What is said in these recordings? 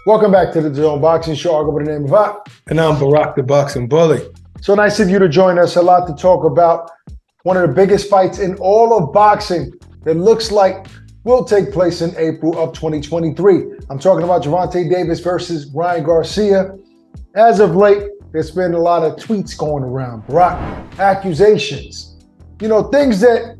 Welcome back to the DAZN Boxing Show. I'll go by the name of Ak. And I'm Barack the Boxing Bully. So nice of you to join us. A lot to talk about. One of the biggest fights in all of boxing that looks like will take place in April of 2023. I'm talking about Gervonta Davis versus Ryan Garcia. As of late, there's been a lot of tweets going around. Barack, accusations. Things that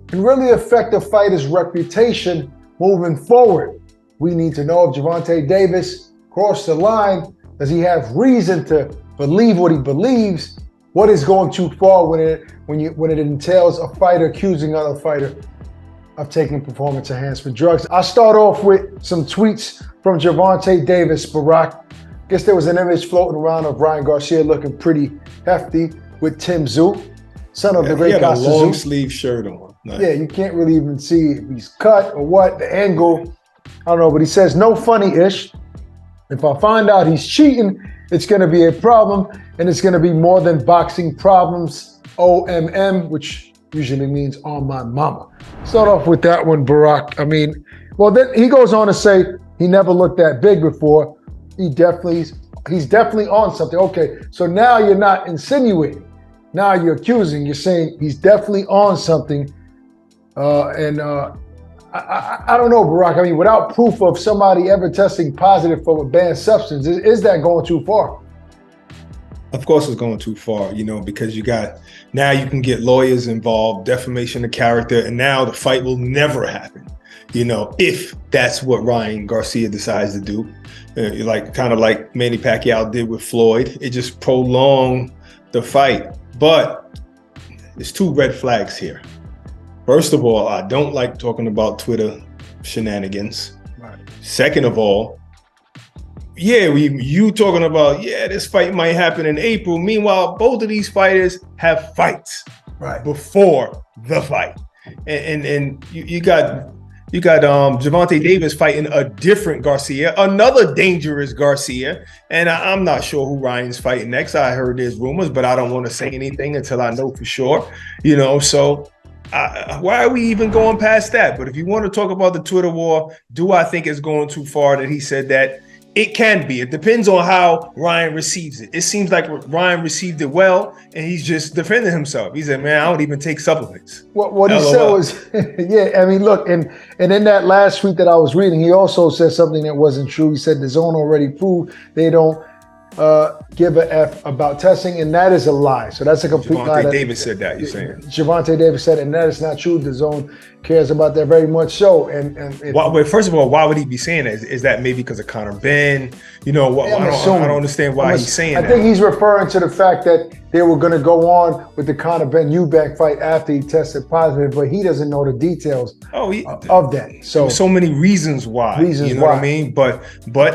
can really affect a fighter's reputation moving forward. We need to know if Gervonta Davis crossed the line. Does he have reason to believe what he believes? What is going too far when it entails a fighter accusing another fighter of taking performance enhancement drugs? I'll start off with some tweets from Gervonta Davis, Barack. I guess there was an image floating around of Ryan Garcia looking pretty hefty with Tim Tszyu, son of the great Garcia. He had a long sleeve shirt on. Nice. Yeah, you can't really even see if he's cut or what, the angle. I don't know, but he says, no funny-ish. If I find out he's cheating, it's going to be a problem, and it's going to be more than boxing problems, OMM, which usually means on my mama. Start off with that one, Barack. Then he goes on to say he never looked that big before. He's definitely on something. Okay, so now you're not insinuating. Now you're accusing. You're saying he's definitely on something. I don't know, Barack. Without proof of somebody ever testing positive for a banned substance, is that going too far? Of course it's going too far, because now you can get lawyers involved, defamation of character, and now the fight will never happen, if that's what Ryan Garcia decides to do. Kind of like Manny Pacquiao did with Floyd. It just prolonged the fight. But there's two red flags here. First of all, I don't like talking about Twitter shenanigans. Right. Second of all, you talking about, this fight might happen in April. Meanwhile, both of these fighters have fights before the fight. And you got Gervonta Davis fighting a different Garcia, another dangerous Garcia. And I'm not sure who Ryan's fighting next. I heard there's rumors, but I don't want to say anything until I know for sure, so why are we even going past that? But if you want to talk about the Twitter war, do I think it's going too far that he said that? It can be. It depends on how Ryan receives it. It seems like Ryan received it well, and he's just defending himself. He said, man, I don't even take supplements. What he said was, look, and in that last tweet that I was reading, he also said something that wasn't true. He said the DAZN already proved they don't give a F about testing, and that is a lie. So that's a complete lie. Gervonta Davis said that, you're saying. Gervonta Davis said it, and that is not true. The DAZN cares about that very much so. Wait, first of all, why would he be saying that? Is that maybe because of Conor Ben? I don't understand why he's saying that. I think he's referring to the fact that they were going to go on with the Conor Ben Eubank fight after he tested positive, but he doesn't know the details of that. So many reasons why. What I mean? But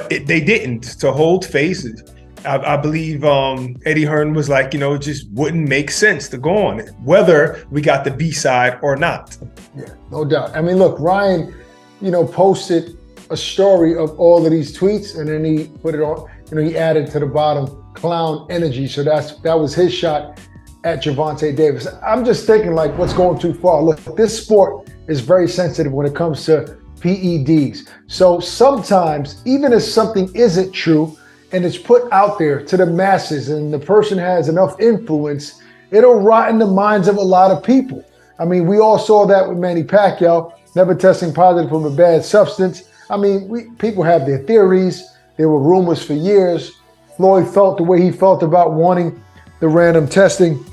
they didn't. To hold faces. I believe Eddie Hearn was like, it just wouldn't make sense to go on it, whether we got the B side or not. Yeah, no doubt. Look, Ryan, posted a story of all of these tweets, and then he put it on, he added to the bottom, clown energy. So that was his shot at Gervonta Davis. I'm just thinking, what's going too far? Look, this sport is very sensitive when it comes to PEDs. So sometimes, even if something isn't true, and it's put out there to the masses and the person has enough influence, it'll rot in the minds of a lot of people. We all saw that with Manny Pacquiao, never testing positive from a bad substance. People have their theories. There were rumors for years. Floyd felt the way he felt about wanting the random testing.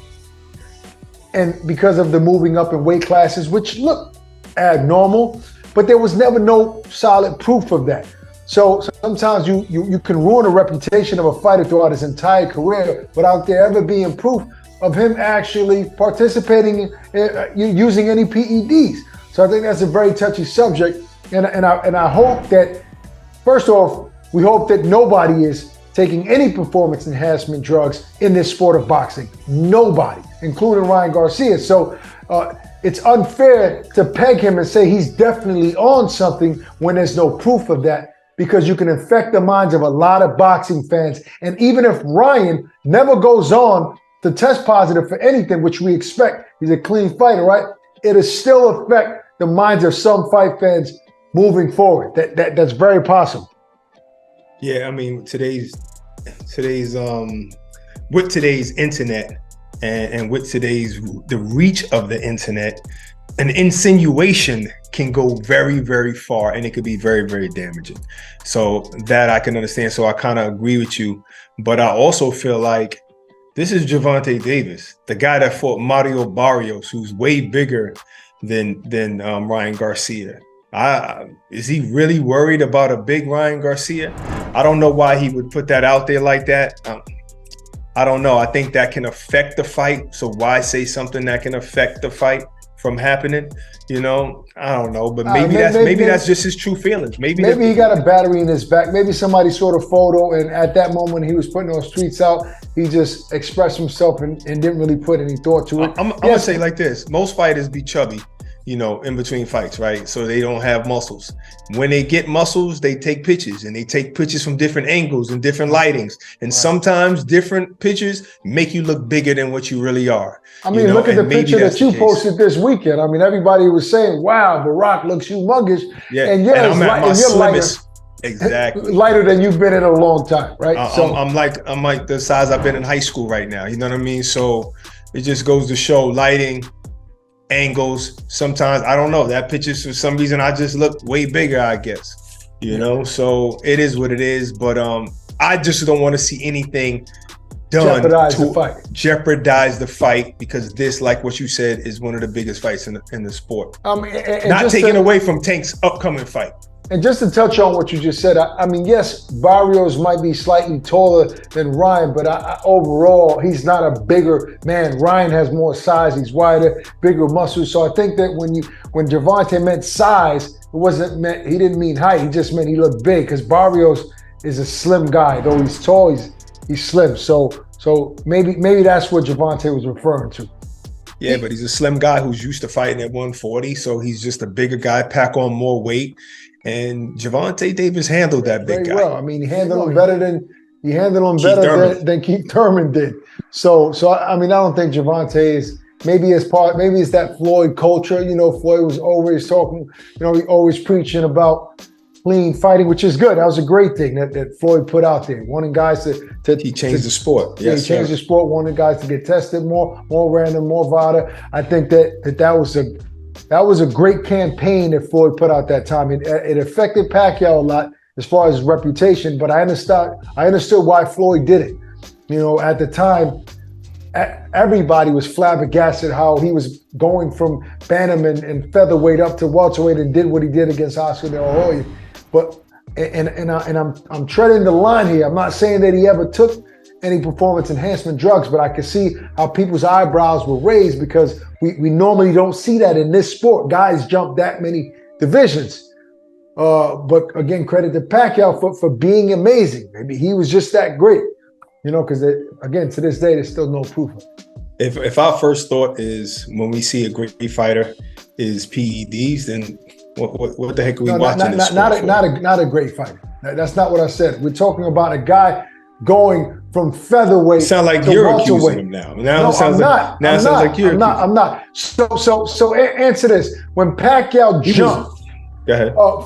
And because of the moving up in weight classes, which look abnormal, but there was never no solid proof of that. So sometimes you can ruin a reputation of a fighter throughout his entire career without there ever being proof of him actually participating in using any PEDs. So I think that's a very touchy subject. And I hope that, first off, we hope that nobody is taking any performance enhancement drugs in this sport of boxing. Nobody, including Ryan Garcia. So it's unfair to peg him and say he's definitely on something when there's no proof of that, because you can infect the minds of a lot of boxing fans. And even if Ryan never goes on to test positive for anything, which we expect, he's a clean fighter, right? It'll still affect the minds of some fight fans moving forward. That's very possible. Yeah, I mean today's with today's internet and with the reach of the internet, an insinuation can go very, very far, and it could be very, very damaging. So that I can understand. So I kind of agree with you, but I also feel like this is Gervonta Davis, the guy that fought Mario Barrios, who's way bigger than Ryan Garcia. Is he really worried about a big Ryan Garcia? I don't know why he would put that out there like that. I don't know. I think that can affect the fight. So why say something that can affect the fight from happening? You know, I don't know. But maybe that's just his true feelings. Maybe he got a battery in his back. Maybe somebody saw the photo, and at that moment he was putting those tweets out, he just expressed himself and didn't really put any thought to it. I'm gonna say like this: most fighters be chubby, you know, in between fights, right? So they don't have muscles. When they get muscles, they take pictures, and they take pictures from different angles and different lightings. And sometimes different pictures make you look bigger than what you really are. I mean, look at the picture that you posted this weekend. I mean, everybody was saying, wow, The Rock looks humongous. Yeah, and I'm at my slimmest. Exactly. Lighter than you've been in a long time, right? I'm like the size I've been in high school right now. You know what I mean? So it just goes to show lighting, angles. Sometimes I don't know, that picture for some reason I just look way bigger, I guess, you know. So it is what it is, but I just don't want to see anything done to jeopardize the fight, because this, like what you said, is one of the biggest fights in the sport. Not taking away from Tank's upcoming fight. And just to touch on what you just said, I mean, yes, Barrios might be slightly taller than Ryan, but overall, he's not a bigger man. Ryan has more size. He's wider, bigger muscles. So I think that when Gervonta meant size, he didn't mean height. He just meant he looked big, because Barrios is a slim guy. Though he's tall, he's slim. So maybe that's what Gervonta was referring to. Yeah, but he's a slim guy who's used to fighting at 140. So he's just a bigger guy, pack on more weight. And Gervonta Davis handled that big guy. Well, I mean, he handled him better than Keith Thurman did. So I mean, I don't think Gervonta is maybe it's that Floyd culture. You know, Floyd was always talking. You know, he always preaching about clean fighting, which is good. That was a great thing that Floyd put out there, wanting guys to he changed the sport. Yes, he changed the sport, wanting guys to get tested more random, more VADA. I think that was a great campaign that Floyd put out that time. It affected Pacquiao a lot as far as his reputation, but I understood why Floyd did it. You know, at the time, everybody was flabbergasted how he was going from bantamweight and featherweight up to welterweight and did what he did against Oscar De La Hoya. But I'm treading the line here. I'm not saying that he ever took any performance enhancement drugs, but I can see how people's eyebrows were raised, because we normally don't see that in this sport. Guys jump that many divisions. But again, credit to Pacquiao for being amazing. Maybe he was just that great, you know, because again, to this day, there's still no proof of it. If our first thought is when we see a great fighter is PEDs, then what the heck are we watching this sport for? Not a great fighter. That's not what I said. We're talking about a guy going from featherweight sound like to you're welterweight. Accusing him now. No, it sounds like you're accusing. I'm not. So answer this. When Pacquiao jumped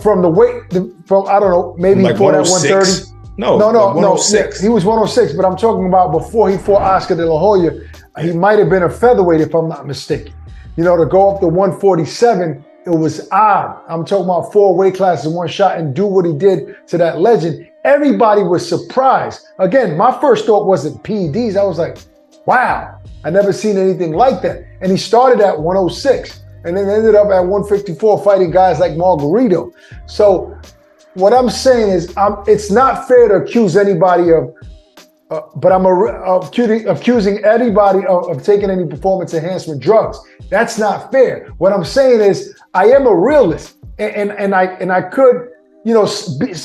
from the weight, from I don't know, maybe like he fought at 130. No, 106. Yeah, he was 106, but I'm talking about before he fought Oscar De La Hoya. He might have been a featherweight if I'm not mistaken. You know, to go up to 147, it was odd. I'm talking about 4 weight classes in one shot and do what he did to that legend. Everybody was surprised. Again, my first thought wasn't PEDs. I was like, wow, I never seen anything like that. And he started at 106 and then ended up at 154 fighting guys like Margarito. So what I'm saying is it's not fair to accuse anybody of, but I'm accusing anybody of taking any performance enhancement drugs. That's not fair. What I'm saying is I am a realist, and I could, you know,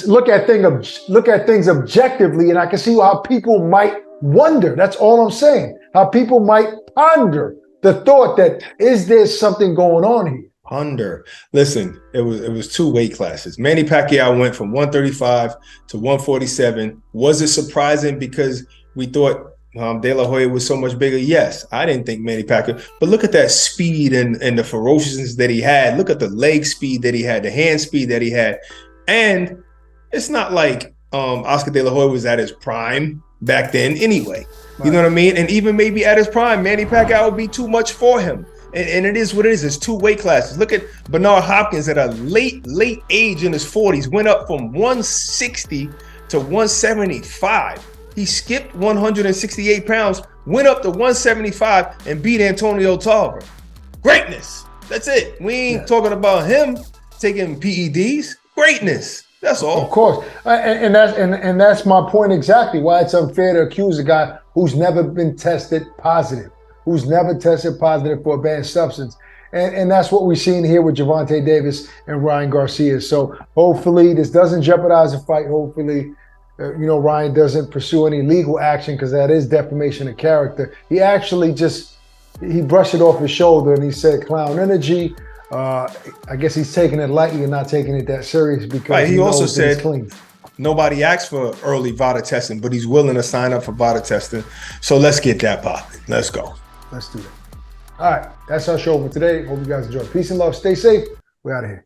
look at things objectively, and I can see how people might wonder. That's all I'm saying. How people might ponder the thought that is there something going on here? Ponder. Listen, it was 2 weight classes. Manny Pacquiao went from 135 to 147. Was it surprising because we thought De La Hoya was so much bigger? Yes, I didn't think Manny Pacquiao, but look at that speed and the ferociousness that he had. Look at the leg speed that he had, the hand speed that he had. And it's not like Oscar De La Hoya was at his prime back then anyway. You know what I mean? And even maybe at his prime, Manny Pacquiao would be too much for him. And it is what it is. It's two weight classes. Look at Bernard Hopkins at a late age in his 40s, went up from 160 to 175. He skipped 168 pounds, went up to 175 and beat Antonio Tarver. Greatness. That's it. We ain't talking about him taking PEDs. Greatness. That's all. Of course. And that's my point exactly, why it's unfair to accuse a guy who's never been tested positive, who's never tested positive for a banned substance. And that's what we're seeing here with Gervonta Davis and Ryan Garcia. So hopefully this doesn't jeopardize the fight. Hopefully, Ryan doesn't pursue any legal action, because that is defamation of character. He actually he brushed it off his shoulder and he said clown energy. I guess he's taking it lightly and not taking it that serious, because he also said clean. Nobody asked for early VADA testing, but he's willing to sign up for VADA testing. So let's get that popping. Let's go. Let's do that. All right, that's our show for today. Hope you guys enjoy. Peace and love. Stay safe. We're out of here.